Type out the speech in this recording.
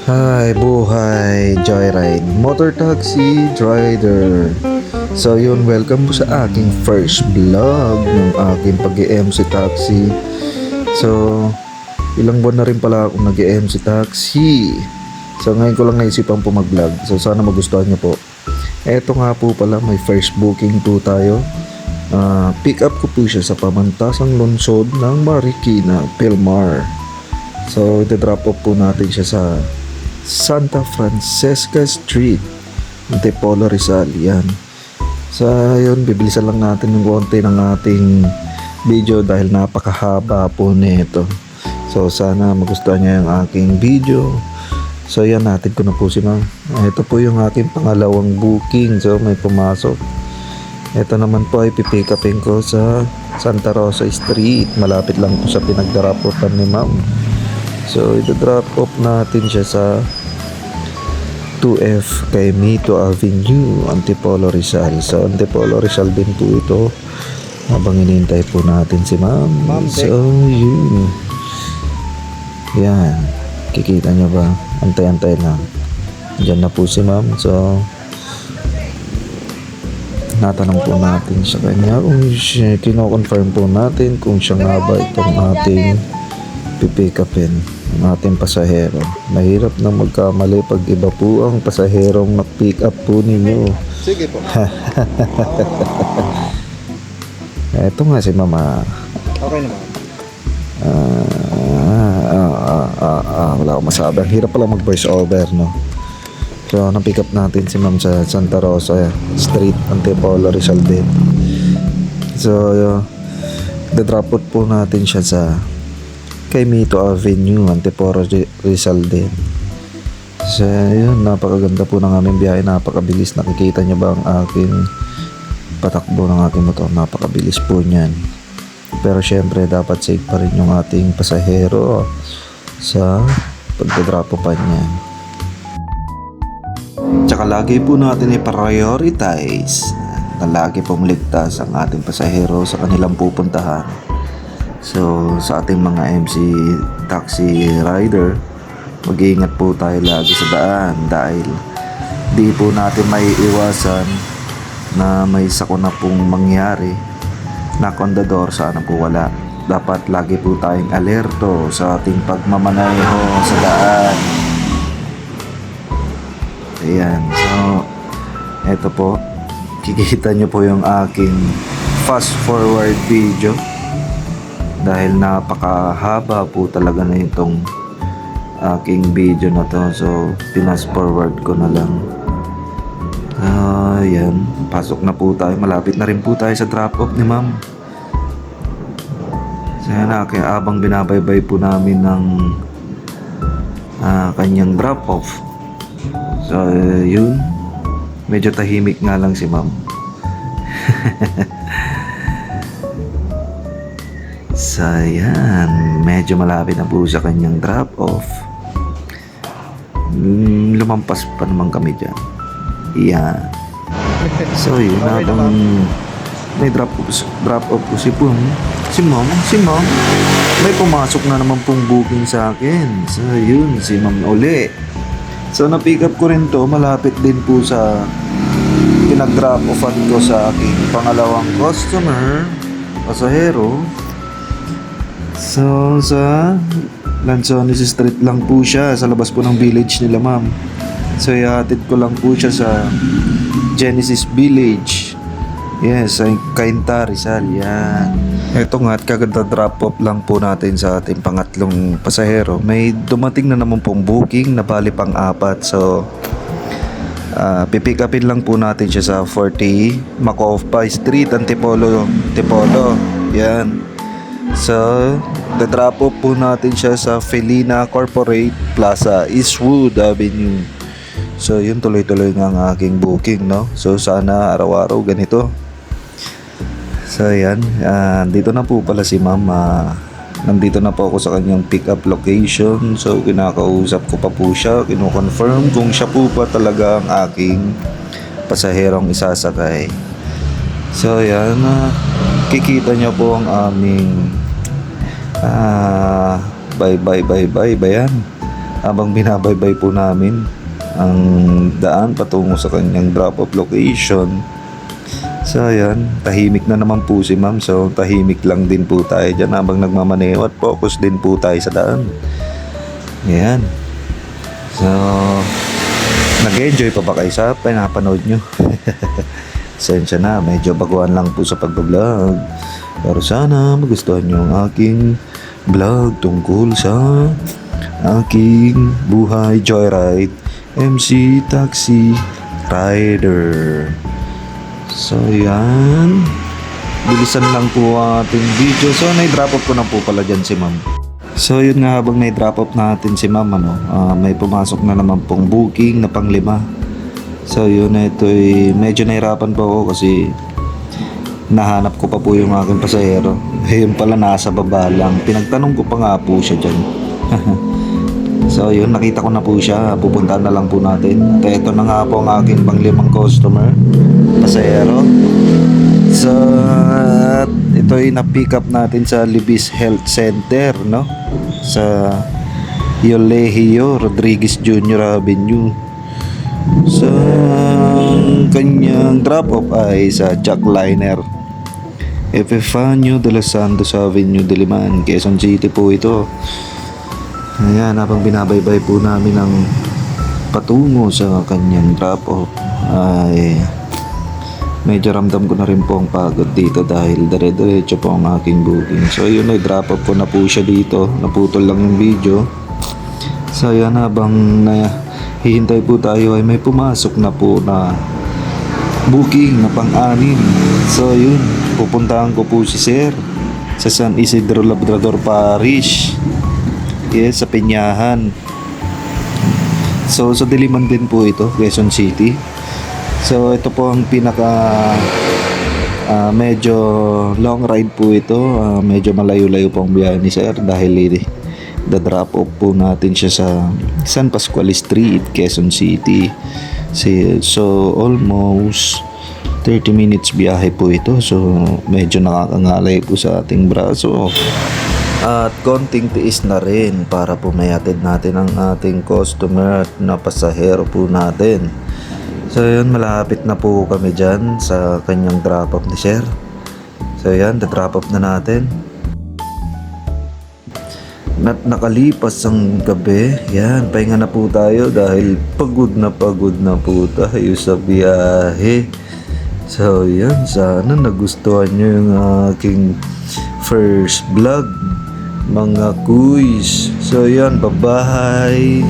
Hi, buhay, joyride, motor taxi, rider. So yun, welcome po sa aking first vlog ng aking pag-MC taxi. So, ilang buwan na rin pala akong nag-MC taxi. So ngayon ko lang naisipan po mag-vlog. So sana magustuhan nyo po. Eto nga po pala, may first booking po tayo. Pick up ko po siya sa pamantasang lungsod ng Marikina, Pilmar. So, iti-drop off po natin siya sa Santa Francesca Street, Antipolo, Rizal. Yan. So, yun, bibilisan lang natin ng konti ng ating video dahil napakahaba po nito. So, sana magustuhan niya yung aking video. So, yan, natin ko na po si ma'am. Ito po yung aking pangalawang booking. So, may pumasok. Ito naman po ay pipick upin ko sa Santa Rosa Street. Malapit lang po sa pinag-drop offan ni ma'am. So, ito-drop off natin siya sa 2F kay Mito Avenue, Antipolo, Rizal. So, Antipolo, Rizal din po ito. Habang inintay po natin si ma'am. So, yun. Yan. Kikita nyo ba? Antay-antay lang. Diyan na po si ma'am. So, natanong po natin sa kanya kung kino-confirm po natin kung siya nga ba itong ating pipick upin ng ating pasahero. Mahirap na magkamali pag iba po ang pasaherong na-pick up po ninyo. Sige po. Eto nga si mama. Okay naman. Wala akong masabi. Ang hirap pala mag voice over, no? So, na-pick up natin si ma'am sa Santa Rosa Street, Antipolo, Rizal din. So, the-drop out po natin siya sa kay Mito Avenue, Antipolo, Rizal din. So, yun, napakaganda po ng aming biyahe. Napakabilis. Nakikita niyo ba ang aking patakbo ng aking motor? Napakabilis po niyan. Pero syempre, dapat safe pa rin yung ating pasahero sa pagda-drop off niya. Tsaka lagi po natin i-prioritize na lagi pong ligtas ang ating pasahero sa kanilang pupuntahan. So, sa ating mga MC taxi rider, mag-iingat po tayo lagi sa daan dahil di po natin may iwasan na may sakuna pong mangyari. Knock on the door, sana po wala. Dapat lagi po tayong alerto sa ating pagmamaneho sa daan. Ayan, so eto po, kikita nyo po yung aking fast forward video dahil napakahaba po talaga na itong aking video na to. So pinas forward ko na lang. Ayan, pasok na po tayo, malapit na rin po tayo sa drop off ni ma'am. So yan, abang binabaybay po namin ng kanyang drop off. So, yun. Medyo tahimik nga lang si ma'am. So, yan. Medyo malapit na po sa kanyang drop-off. Lumampas pa naman kami dyan. Yan. So, yun. Habang may drop-off po si ma'am. May pumasok na naman pong booking sa akin. So, yun. Si ma'am uli. So, na-pick up ko rin to. Malapit din po sa pinag-drop offan ko sa aking pangalawang customer, pasahero. So, sa Lanzones Street lang po siya. Sa labas po ng village nila, ma'am. So, ihatid ko lang po siya sa Genesis Village. Yes, ay Cainta, Rizal. Yan. Ito nga, at kaganda drop off lang po natin sa ating pangatlong pasahero. May dumating na naman pong booking na bali pang-apat. So, pipick upin lang po natin siya sa 40 Macopa Street, Antipolo. Yan. So, the drop off po natin siya sa Felina Corporate Plaza, Eastwood Avenue. So, yun, tuloy-tuloy nga ang aking booking, no? So, sana araw-araw ganito. So, yan. Dito na po pala si ma'am. Nandito na po ako sa kanyang pick-up location. So, kinakausap ko pa po siya. Kino-confirm kung siya po pa talaga ang aking pasaherong isasakay. So, yan. Kikita niyo po ang aming bye ba yan? habang binabaybay po namin ang daan patungo sa kanyang drop-off location. So ayan, tahimik na naman po si ma'am. So tahimik lang din po tayo dyan habang nagmamaneho at focus din po tayo sa daan. Ayan. So, nag-enjoy pa ba kayo sa pinapanood nyo? Sensya na, medyo baguhan lang po sa pagbablog. Pero sana magustuhan nyo ang aking vlog tungkol sa aking buhay joyride MC Taxi Rider. So yan, bilisan lang po ang ating video. So na-drop off ko na po pala dyan si ma'am. So yun nga, habang na-drop off natin si ma'am, may pumasok na naman pong booking na pang-5. So yun, ito'y medyo nahirapan po ako kasi nahanap ko pa po yung aking pasahero. Yun pala, nasa baba lang. Pinagtanong ko pa nga po siya dyan. So yun, nakita ko na po siya. Pupuntahan na lang po natin. At ito na nga po ang aking pang-5 customer, pasahero. So ito'y na-pick up natin sa Libis Health Center, no? Sa Yolehio Rodriguez Jr. Avenue. So kanyang drop-off ay sa Jackliner Epifanio de los Santos Avenue, Diliman, Quezon City po ito. Ayan, habang binabaybay po namin ang patungo sa kanyang drop-off ay medyo ramdam ko na rin po ang pagod dito dahil dire-diretso po ang aking booking. So yun, drop off ko na po siya dito. Naputol lang yung video. So yan, habang hihintay po tayo ay may pumasok na po na booking na pang-6. So yun, pupuntahan ko po si Sir sa San Isidro Labrador Parish. Yes, sa Peñahan. So sa Diliman din po ito, Quezon City. So ito po ang pinaka medyo long ride po ito. Medyo malayo-layo po ang biyahe ni Sir dahil da-drop off po natin siya sa San Pascual Street, Quezon City. So almost 30 minutes biyahe po ito. So medyo nakakangalay po sa ating braso. At konting tiis na rin para pumayatid natin ang ating customer na pasahero po natin. So yun, malapit na po kami dyan sa kanyang drop off ni Sir. So yan, drop off na natin. At nakalipas ang gabi, yan, pahinga na po tayo dahil pagod na po tayo sa biyahe. So yan, sana nagustuhan nyo yung aking first vlog, mga kuys. So yan, bye bye.